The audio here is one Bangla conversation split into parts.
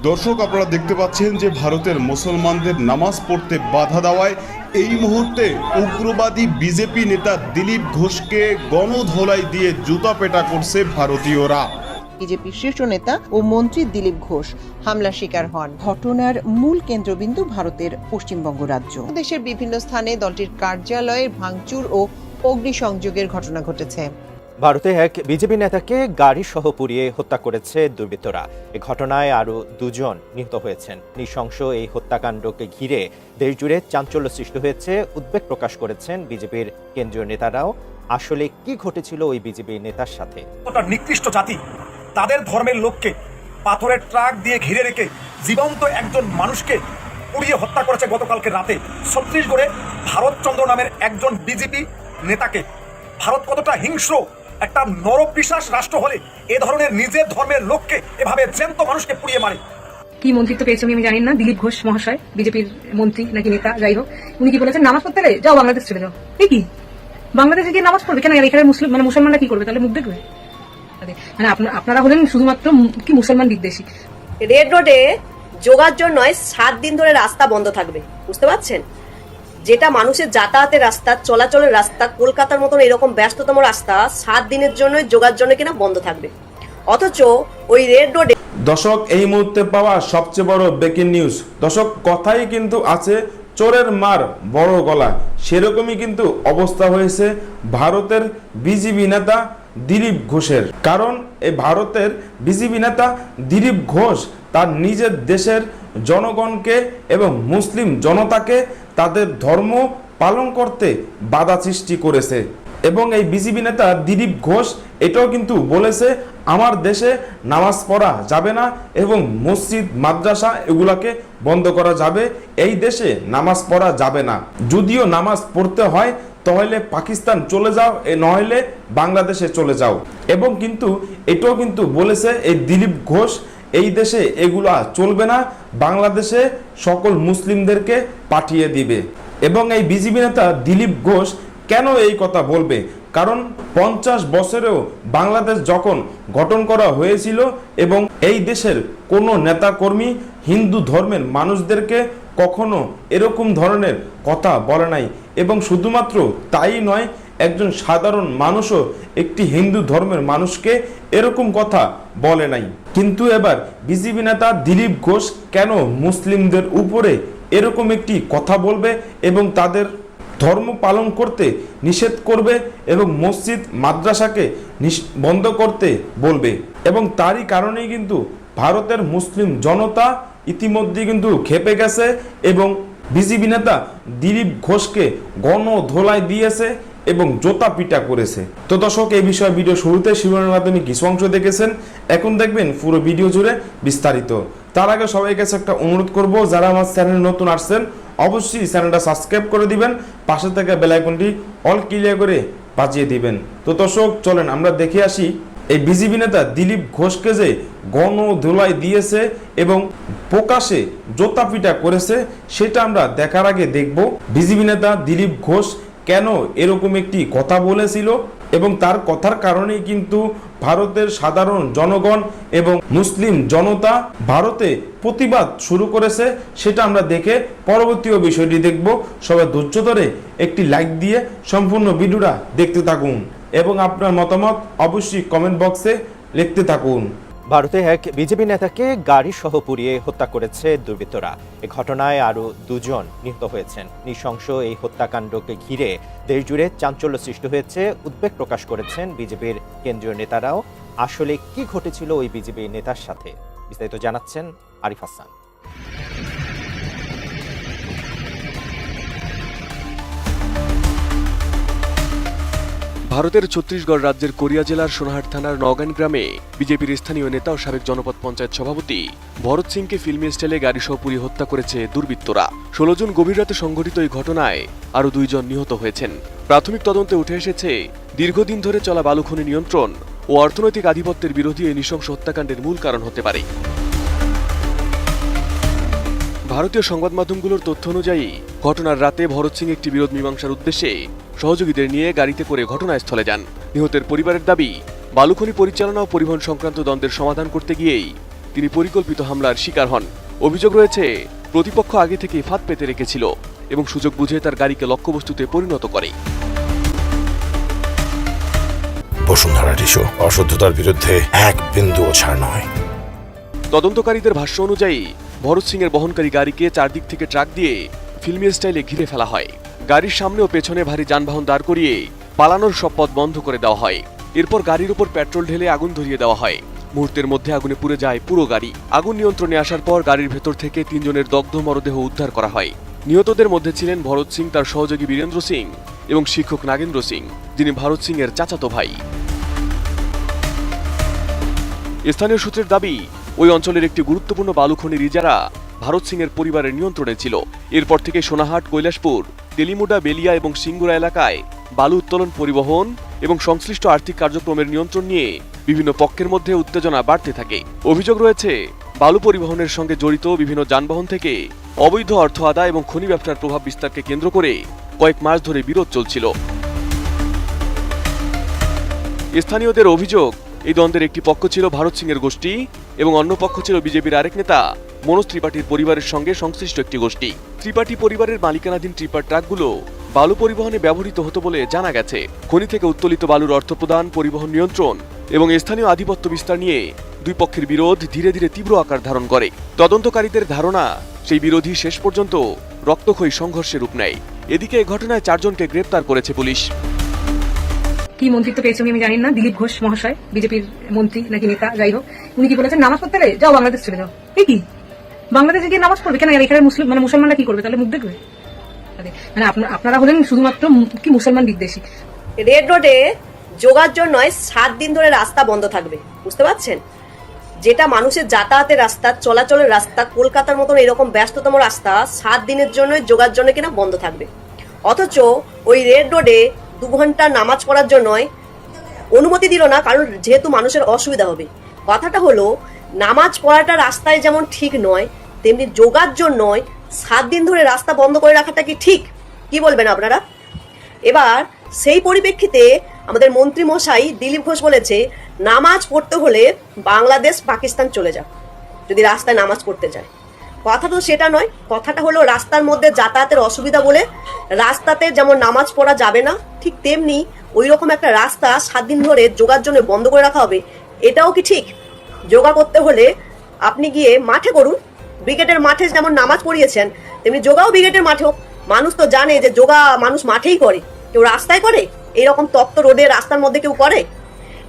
দর্শক, আপনারা দেখতে পাচ্ছেন যে ভারতের মুসলমানদের নামাজ পড়তে বাধা দেওয়ায় এই মুহূর্তে উগ্রবাদী বিজেপি নেতা দিলীপ ঘোষকে গণধোলাই দিয়ে জুতা পেটা করছে ভারতীয়রা। বিজেপির শীর্ষ নেতা ও মন্ত্রী দিলীপ ঘোষ হামলার শিকার হন। ঘটনার মূল কেন্দ্রবিন্দু ভারতের পশ্চিমবঙ্গ রাজ্য। দেশের বিভিন্ন স্থানে দলটির কার্যালয়ের ভাঙচুর ও অগ্নিসংযোগের ঘটনা ঘটেছে। ভারতে এক বিজেপি নেতাকে গাড়ি সহ পুড়িয়ে হত্যা করেছে দুর্বৃত্তরা। এ ঘটনায় আরও দুজন নিহত হয়েছেন। নৃশংস এই হত্যাকাণ্ডকে ঘিরে দেশজুড়ে চাঞ্চল্য সৃষ্টি হয়েছে। উদ্বেগ প্রকাশ করেছেন বিজেপির কেন্দ্রীয় নেতারাও। আসলে কি ঘটেছিল ওই বিজেপি নেতার সাথে? নিকৃষ্ট জাতি তাদের ধর্মের লোককে পাথরের ট্রাক দিয়ে ঘিরে রেখে জীবন্ত একজন মানুষকে পুড়িয়ে হত্যা করেছে গতকালকে রাতে ছত্তিশগড়ে ভারতচন্দ্র নামের একজন বিজেপি নেতাকে। ভারত কতটা হিংস্র একটা নরপিশাচ রাষ্ট্র হলে এ ধরনের নিজের ধর্মের লোককে এভাবে জ্যান্ত মানুষকে পুড়িয়ে মারে। কি মন্ত্রিত্ব পেয়েছে আমি জানি না। দিলীপ ঘোষ মহাশয় বিজেপির মন্ত্রী নাকি নেতা, যাই হোক, উনি কি বলেছেন, নামাজ পড়তে যাও বাংলাদেশ চলে যাও। কি বাংলাদেশে গিয়ে নামাজ পড়বে কেন? এখানে মুসলমানরা কি করবে? তাহলে মুখ দেখবে? মানে আপনারা হলেন শুধুমাত্র কি মুসলমান বিদ্বেষী। রেড রোডে যোগাযোগ নয় 7 দিন ধরে রাস্তা বন্ধ থাকবে, বুঝতে পারছেন? যেটা মানুষের যাতায়াতের রাস্তা, চলাচলের রাস্তা, কলকাতার মতন এরকম ব্যস্ততম রাস্তা 7 দিনের জন্য যোগাযোগ জন্য কিনা বন্ধ থাকবে। অথচ ওই রেড রোডে দর্শক, এই মুহূর্তে পাওয়া সবচেয়ে বড় ব্রেকিং নিউজ। দর্শক, কথাই কিন্তু আছে চোরের মার বড় গলা। সেরকমই কিন্তু অবস্থা হয়েছে ভারতের বিজেপি নেতা দিলীপ ঘোষের। কারণ এই ভারতের বিজেপি নেতা দিলীপ ঘোষ তার নিজের দেশের জনগণকে এবং মুসলিম জনতাকে তাদের ধর্ম পালন করতে বাধা সৃষ্টি করেছে। এবং এই বিজেপি নেতা দিলীপ ঘোষ এটাও কিন্তু বলেছে, আমার দেশে নামাজ পড়া যাবে না এবং মসজিদ মাদ্রাসা এগুলাকে বন্ধ করা যাবে। এই দেশে নামাজ পড়া যাবে না। যদিও নামাজ পড়তে হয় তাহলে পাকিস্তান চলে যাও, নইলে বাংলাদেশে চলে যাও। এবং কিন্তু এটাও কিন্তু বলেছে এই দিলীপ ঘোষ, এই দেশে এগুলা চলবে না, বাংলাদেশে সকল মুসলিমদেরকে পাঠিয়ে দিবে। এবং এই বিজেপি নেতা দিলীপ ঘোষ কেন এই কথা বলবে? কারণ 50 বছরেও বাংলাদেশ যখন গঠন করা হয়েছিল এবং এই দেশের কোনো নেতাকর্মী হিন্দু ধর্মের মানুষদেরকে কখনো এরকম ধরনের কথা বলে নাই। এবং শুধুমাত্র তাই নয়, একজন সাধারণ মানুষও একটি হিন্দু ধর্মের মানুষকে এরকম কথা বলে নাই। কিন্তু এবার বিজেপি নেতা দিলীপ ঘোষ কেন মুসলিমদের উপরে এরকম একটি কথা বলবে এবং তাদের ধর্ম পালন করতে নিষেধ করবে এবং মসজিদ মাদ্রাসাকে বন্ধ করতে বলবে? এবং তারই কারণেই কিন্তু ভারতের মুসলিম জনতা ইতিমধ্যে কিন্তু খেপে গেছে এবং বিজেপি নেতা দিলীপ ঘোষকে গণধোলাই দিয়েছে এবং জোতা পিটা করেছে। তো দর্শক, এই বিষয়ে ভিডিও শুরুতে শিরোনামের মাধ্যমে কিছু অংশ দেখেছেন, এখন দেখবেন পুরো ভিডিও জুড়ে বিস্তারিত। তার আগে সবাই কাছে একটা অনুরোধ করব, যারা আমার চ্যানেলে নতুন আসছেন অবশ্যই চ্যানেলটা সাবস্ক্রাইব করে দিবেন, পাশে থেকে বেল আইকনটি অল ক্লিয়ার করে বাজিয়ে দিবেন। তো দর্শক, চলেন আমরা দেখে আসি এই বিজেপি নেতা দিলীপ ঘোষকে যে গণধোলাই দিয়েছে এবং প্রকাশে জোতা পিটা করেছে, সেটা আমরা দেখার আগে দেখব বিজেপি নেতা দিলীপ ঘোষ কেন এরকম একটি কথা বলেছিল এবং তার কথার কারণেই কিন্তু ভারতের সাধারণ জনগণ এবং মুসলিম জনতা ভারতে প্রতিবাদ শুরু করেছে। সেটা আমরা দেখে পরবর্তী বিষয়টি দেখব। সবাই ধৈর্য ধরে একটি লাইক দিয়ে সম্পূর্ণ ভিডিওটা দেখতে থাকুন এবং আপনার মতামত অবশ্যই কমেন্ট বক্সে লিখতে থাকুন। ভারতে এক বিজেপি নেতাকে গাড়ি সহ পুড়িয়ে হত্যা করেছে দুর্বৃত্তরা। এ ঘটনায় আরও দুজন নিহত হয়েছেন। নৃশংস এই হত্যাকাণ্ডকে ঘিরে দেশজুড়ে চাঞ্চল্য সৃষ্টি হয়েছে। উদ্বেগ প্রকাশ করেছেন বিজেপির কেন্দ্রীয় নেতারাও। আসলে কি ঘটেছিল ওই বিজেপি নেতার সাথে? বিস্তারিত জানাচ্ছেন আরিফ হাসান। ভারতের ছত্তিশগড় রাজ্যের কোরিয়া জেলার সোনাহাট থানার নগান গ্রামে বিজেপির স্থানীয় নেতা ও সাবেক জনপদ পঞ্চায়েত সভাপতি ভরত সিংকে ফিল্মি স্টাইলে গাড়িসহ পুড়িয়ে হত্যা করেছে দুর্বৃত্তরা। 16 জুন গভীর রাতে সংঘটিত এই ঘটনায় আরও 2 জন নিহত হয়েছেন। প্রাথমিক তদন্তে উঠে এসেছে, দীর্ঘদিন ধরে চলা বালু খনি নিয়ন্ত্রণ ও অর্থনৈতিক আধিপত্যের বিরোধী এই নৃশংস হত্যাকাণ্ডের মূল কারণ হতে পারে। ভারতীয় সংবাদ মাধ্যমগুলোর তথ্য অনুযায়ী ঘটনার রাতে ভরত সিং একটি বিরোধ মীমাংসার উদ্দেশ্যে সহযোগীদের নিয়ে গাড়িতে করে ঘটনাস্থলে যান। নিহতের পরিবারের দাবি, বালুখনি পরিচালনা ও পরিবহন সংক্রান্ত দ্বন্দ্বের সমাধান করতে গিয়েই তিনি পরিকল্পিত হামলার শিকার হন। অভিযোগ রয়েছে প্রতিপক্ষ আগে থেকেই ফাঁদ পেতে রেখেছিল এবং সুযোগ বুঝে তার গাড়িকে লক্ষ্যবস্তুতে পরিণত করে। বসুন্ধরা টিস্যু, অশুদ্ধতার বিরুদ্ধে এক বিন্দুও ছাড় নয়। তদন্তকারীদের ভাষ্য অনুযায়ী ভরত সিং এর বহনকারী গাড়িকে চারদিক থেকে ট্রাক দিয়ে ফিল্মি স্টাইলে ঘিরে ফেলা হয়। গাড়ির সামনে ও পেছনে ভারী যানবাহন দাঁড় করিয়ে পালানোর সব পথ বন্ধ করে দেওয়া হয়। এরপর গাড়ির উপর পেট্রোল ঢেলে আগুন ধরিয়ে দেওয়া হয়। মুহূর্তের মধ্যে আগুনে পুড়ে যায় পুরো গাড়ি। আগুন নিয়ন্ত্রণে আসার পর গাড়ির ভেতর থেকে 3 জনের দগ্ধ মরদেহ উদ্ধার করা হয়। নিহতদের মধ্যে ছিলেন ভরত সিং, তার সহযোগী বীরেন্দ্র সিং এবং শিক্ষক নাগেন্দ্র সিং, যিনি ভারত সিং এর চাচাতো ভাই। স্থানীয় সূত্রের দাবি, ওই অঞ্চলের একটি গুরুত্বপূর্ণ বালু খনির ইজারা ভারত সিং এর পরিবারের নিয়ন্ত্রণে ছিল। এরপর থেকে সোনাহাট, কৈলাসপুর, তেলিমুডা, বেলিয়া এবং সিঙ্গুরা এলাকায় বালু উত্তোলন, পরিবহন এবং সংশ্লিষ্ট আর্থিক কার্যক্রমের নিয়ন্ত্রণ নিয়ে বিভিন্ন পক্ষের মধ্যে উত্তেজনা বাড়তে থাকে। অভিযোগ রয়েছে বালু পরিবহনের সঙ্গে জড়িত বিভিন্ন যানবাহন থেকে অবৈধ অর্থ আদায় এবং খনি ব্যবসার প্রভাব বিস্তারকে কেন্দ্র করে কয়েক মাস ধরে বিরোধ চলছিল। স্থানীয়দের অভিযোগ, এই দ্বন্দ্বের একটি পক্ষ ছিল ভারত সিং এর গোষ্ঠী এবং অন্য পক্ষ ছিল বিজেপির আরেক নেতা মনোজ ত্রিপাঠীর পরিবারের সঙ্গে সংশ্লিষ্ট একটি গোষ্ঠী। ত্রিপাঠী পরিবারের মালিকানাধীন ট্রিপার ট্রাকগুলো বালু পরিবহনে ব্যবহৃত হতো বলে জানা গেছে। খনি থেকে উত্তোলিত বালুর অর্থ প্রদান, পরিবহন নিয়ন্ত্রণ এবং স্থানীয় আধিপত্য বিস্তার নিয়ে দুই পক্ষের বিরোধ ধীরে ধীরে তীব্র আকার ধারণ করে। তদন্তকারীদের ধারণা, সেই বিরোধী শেষ পর্যন্ত রক্তক্ষয়ী সংঘর্ষে রূপ নেয়। এদিকে এই ঘটনায় 4 জনকে গ্রেপ্তার করেছে পুলিশ। কি মন্ত্রিত্ব পেয়েছে উনি আমি জানি না, দিলীপ ঘোষ মহাশয়, বিজেপির মন্ত্রী নাকি নেতা, যাই হোক, উনি কি বলেছেন, নামাজ পড়তে গেলে যাও বাংলাদেশ চলে যাও। এই কি বাংলাদেশে গিয়ে নামাজ পড়বে কেন? এখানে মুসলমানরা কি করবে তাহলে? মুখ দেখবে? মানে আপনারা হলেন শুধুমাত্র কি মুসলমান বিদ্বেষী। রেড রোডে যোগাযোগ নয় 7 দিন ধরে রাস্তা বন্ধ থাকবে, বুঝতে পারছেন? যেটা মানুষের যাতায়াতের রাস্তা, চলাচলের রাস্তা, কলকাতার মতন এরকম ব্যস্ততম রাস্তা 7 দিনের জন্য যোগার জন্য কিনা বন্ধ থাকবে। অথচ ওই রেড রোডে 2 ঘন্টা নামাজ পড়ার জন্য অনুমতি দিল না, কারণ যেহেতু মানুষের অসুবিধা হবে। কথাটা হলো, নামাজ পড়াটা রাস্তায় যেমন ঠিক নয়, তেমনি যোগাযোগ নয় 7 দিন ধরে রাস্তা বন্ধ করে রাখাটা কি ঠিক? কি বলবেন আপনারা? এবার সেই পরিপ্রেক্ষিতে আমাদের মন্ত্রী মশাই দিলীপ ঘোষ বলেছে, নামাজ পড়তে হলে বাংলাদেশ, পাকিস্তান চলে যাও যদি রাস্তায় নামাজ পড়তে যায়। কথা তো সেটা নয়, কথাটা হলো রাস্তার মধ্যে যাতায়াতের অসুবিধা বলে রাস্তাতে যেমন নামাজ পড়া যাবে না, ঠিক তেমনি ওই রকম একটা রাস্তা 7 দিন ধরে যোগার জন্য বন্ধ করে রাখা হবে। এটাও কি ঠিক? যোগা করতে হলে আপনি গিয়ে মাঠে করুন, ব্রিগেডের মাঠে যেমন নামাজ পড়িয়েছেন তেমনি যোগাও ব্রিগেডের মাঠেও। মানুষ তো জানে যে যোগা মানুষ মাঠেই করে, কেউ রাস্তায় করে? এইরকম তপ্ত রোডে রাস্তার মধ্যে কেউ করে?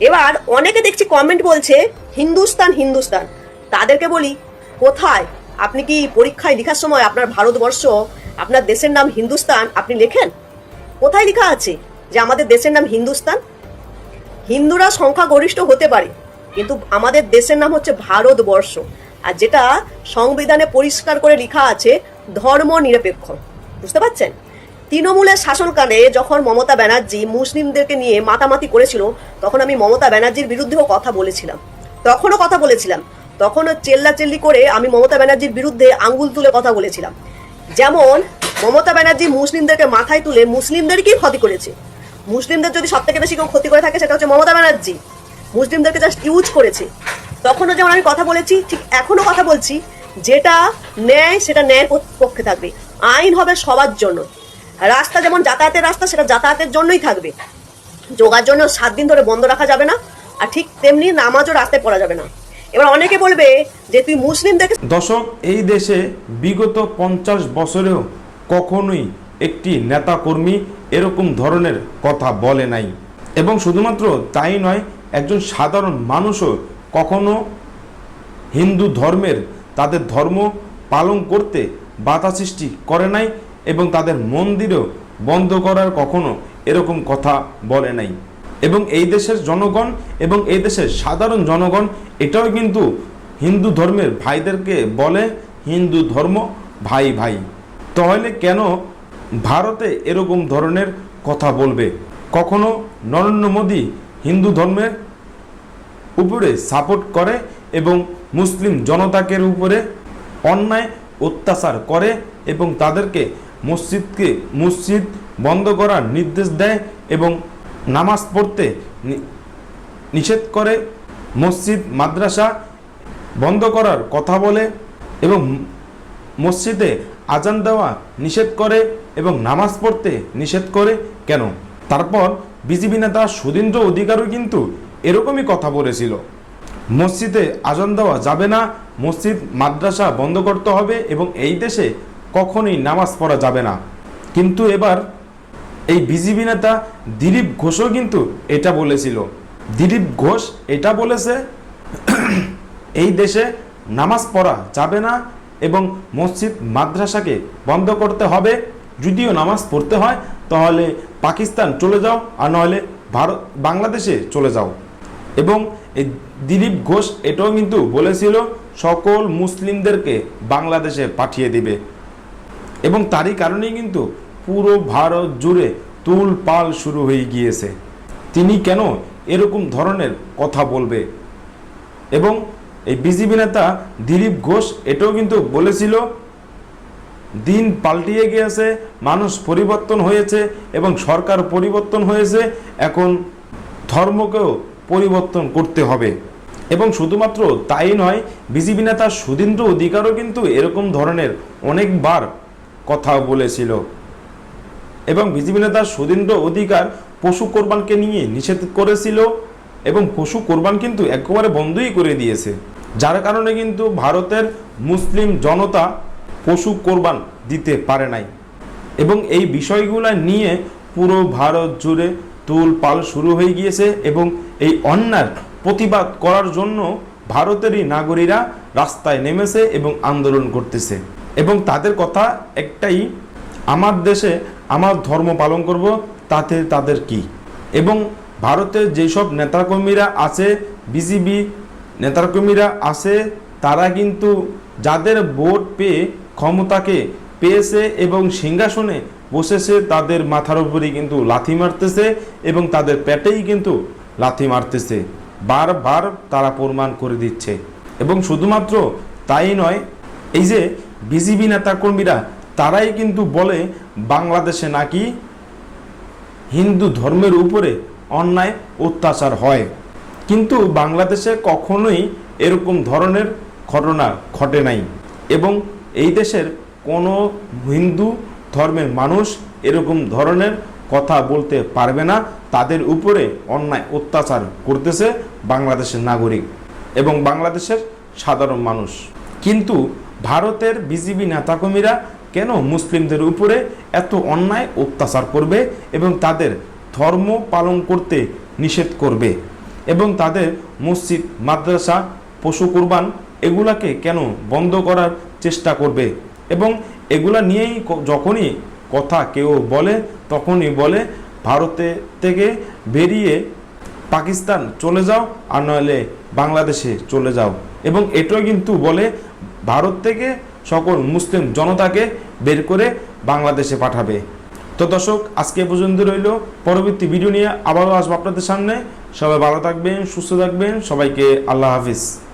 এবার অনেকে দেখছি কমেন্ট বলছে হিন্দুস্তান হিন্দুস্তান। তাদেরকে বলি, কোথায় আপনি কি পরীক্ষায় লেখার সময় আপনার ভারতবর্ষ, আপনার দেশের নাম হিন্দুস্তান আপনি লেখেন? কোথায় লেখা আছে যে আমাদের দেশের নাম হিন্দুস্তান? হিন্দুরা সংখ্যাগরিষ্ঠ হতে পারে, কিন্তু আমাদের দেশের নাম হচ্ছে ভারতবর্ষ, আর যেটা সংবিধানে পরিষ্কার করে লেখা আছে ধর্ম নিরপেক্ষ। বুঝতে পারছেন? তৃণমূলের শাসনকালে যখন মমতা ব্যানার্জি মুসলিমদেরকে নিয়ে মাতামাতি করেছিল, তখন আমি মমতা ব্যানার্জির বিরুদ্ধেও কথা বলেছিলাম। তখনও চেল্লাচেল্লি করে আমি মমতা ব্যানার্জির বিরুদ্ধে আঙ্গুল তুলে কথা বলেছিলাম। যেমন মমতা ব্যানার্জি মুসলিমদেরকে মাথায় তুলে মুসলিমদেরকেই ক্ষতি করেছে। মুসলিমদের যদি সব থেকে বেশি কেউ ক্ষতি করে থাকে সেটা হচ্ছে মমতা ব্যানার্জি। মুসলিমদেরকে জাস্ট ইউজ করেছে। তখনও যেমন আমি কথা বলেছি, ঠিক এখনো কথা বলছি, যেটা ন্যায় সেটা ন্যায়ের পক্ষে থাকবে। আইন হবে সবার জন্য। রাস্তা যেমন যাতায়াতের রাস্তা, সেটা যাতায়াতের জন্যই থাকবে। যোগার জন্য 7 দিন ধরে বন্ধ রাখা যাবে না, আর ঠিক তেমনি নামাজও রাস্তায় পড়া যাবে না। এবার অনেকে বলবে যে তুই মুসলিমদেরকে। দর্শক, এই দেশে বিগত 50 বছরেও কখনোই একটি নেতাকর্মী এরকম ধরনের কথা বলে নাই, এবং শুধুমাত্র তাই নয়, একজন সাধারণ মানুষও কখনো হিন্দু ধর্মের তাদের ধর্ম পালন করতে বাধা সৃষ্টি করে নাই, এবং তাদের মন্দিরও বন্ধ করার কখনো এরকম কথা বলে নাই। এবং এই দেশের জনগণ এবং এই দেশের সাধারণ জনগণ এটাও কিন্তু হিন্দু ধর্মের ভাইদেরকে বলে হিন্দু ধর্ম ভাই ভাই। তাহলে কেন ভারতে এরকম ধরনের কথা বলবে? কখনো নরেন্দ্র মোদী হিন্দু ধর্মের উপরে সাপোর্ট করে এবং মুসলিম জনতাকে উপরে অন্যায় অত্যাচার করে এবং তাদেরকে মসজিদ বন্ধ করার নির্দেশ দেয় এবং নামাজ পড়তে নিষেধ করে। মসজিদ, মাদ্রাসা বন্ধ করার কথা বলে এবং মসজিদে আজান দেওয়া নিষেধ করে এবং নামাজ পড়তে নিষেধ করে কেন? তারপর বিজেপি নেতা সুধীন্দ্র অধিকারও কিন্তু এরকমই কথা বলেছিল, মসজিদে আজান দেওয়া যাবে না, মসজিদ মাদ্রাসা বন্ধ করতে হবে এবং এই দেশে কখনোই নামাজ পড়া যাবে না। কিন্তু এবার এই বিজেপি নেতা দিলীপ ঘোষও কিন্তু এটা বলেছিল। দিলীপ ঘোষ এটা বলেছে এই দেশে নামাজ পড়া যাবে না এবং মসজিদ মাদ্রাসাকে বন্ধ করতে হবে। যদিও নামাজ পড়তে হয় তাহলে পাকিস্তান চলে যাও, আর নাহলে বাংলাদেশে চলে যাও। এবং এই দিলীপ ঘোষ এটাও কিন্তু বলেছিল সকল মুসলিমদেরকে বাংলাদেশে পাঠিয়ে দিবে এবং তারই কারণেই কিন্তু পুরো ভারত জুড়ে তুলপাল শুরু হয়ে গিয়েছে। তিনি কেন এরকম ধরনের কথা বলবে? এবং এই বিজেপি নেতা দিলীপ ঘোষ এটাও কিন্তু বলেছিল দিন পাল্টিয়ে গিয়েছে, মানুষ পরিবর্তন হয়েছে এবং সরকার পরিবর্তন হয়েছে, এখন ধর্মকেও পরিবর্তন করতে হবে। এবং শুধুমাত্র তাই নয়, বিজেপি নেতা সুধীন্দ্র অধিকারও কিন্তু এরকম ধরনের অনেকবার কথা বলেছিল এবং বিজেপি নেতা সুধীন্দ্র অধিকার পশু কোরবানকে নিয়ে নিষেধ করেছিল এবং পশু কোরবান কিন্তু একেবারে বন্ধই করে দিয়েছে, যার কারণে কিন্তু ভারতের মুসলিম জনতা পশু কোরবান দিতে পারে নাই। এবং এই বিষয়গুলো নিয়ে পুরো ভারত জুড়ে তুলপাল শুরু হয়ে গিয়েছে এবং এই অন্যায়ের প্রতিবাদ করার জন্য ভারতেরই নাগরিকরা রাস্তায় নেমেছে এবং আন্দোলন করতেছে। এবং তাদের কথা একটাই, আমার দেশে আমার ধর্ম পালন করব, তাতে তাদের কি? এবং ভারতের যেসব নেতাকর্মীরা আছে, বিজেপি নেতাকর্মীরা আছে, তারা কিন্তু যাদের ভোট পেয়ে ক্ষমতাকে পেয়েছে এবং সিংহাসনে বসেছে, তাদের মাথার উপরেই কিন্তু লাথি মারতেছে এবং তাদের পেটেই কিন্তু লাথি মারতেছে, বারবার তারা প্রমাণ করে দিচ্ছে। এবং শুধুমাত্র তাই নয়, এই যে বিজেপি নেতাকর্মীরা তারাই কিন্তু বলে বাংলাদেশে নাকি হিন্দু ধর্মের উপরে অন্যায় অত্যাচার হয়, কিন্তু বাংলাদেশে কখনোই এরকম ধরনের ঘটনা ঘটে নাই এবং এই দেশের কোনো হিন্দু ধর্মের মানুষ এরকম ধরনের কথা বলতে পারবে না। তাদের উপরে অন্যায় অত্যাচার করতেছে বাংলাদেশের নাগরিক এবং বাংলাদেশের সাধারণ মানুষ। কিন্তু ভারতের বিজেপি নেতাকর্মীরা কেন মুসলিমদের উপরে এত অন্যায় অত্যাচার করবে এবং তাদের ধর্ম পালন করতে নিষেধ করবে এবং তাদের মসজিদ মাদ্রাসা পশু কুরবান এগুলাকে কেন বন্ধ করার চেষ্টা করবে? এবং এগুলা নিয়েই যখনই কথা কেউ বলে তখনই বলে ভারতে থেকে বেরিয়ে পাকিস্তান চলে যাও, আর নইলে বাংলাদেশে চলে যাও। এবং এটাও কিন্তু বলে ভারত থেকে সকল মুসলিম জনতাকে বের করে বাংলাদেশে পাঠাবে। তো দর্শক, আজকে পর্যন্ত রইল, পরবর্তী ভিডিও নিয়ে আবারও আসবো আপনাদের সামনে। সবাই ভালো থাকবেন, সুস্থ থাকবেন, সবাইকে আল্লাহ হাফিজ।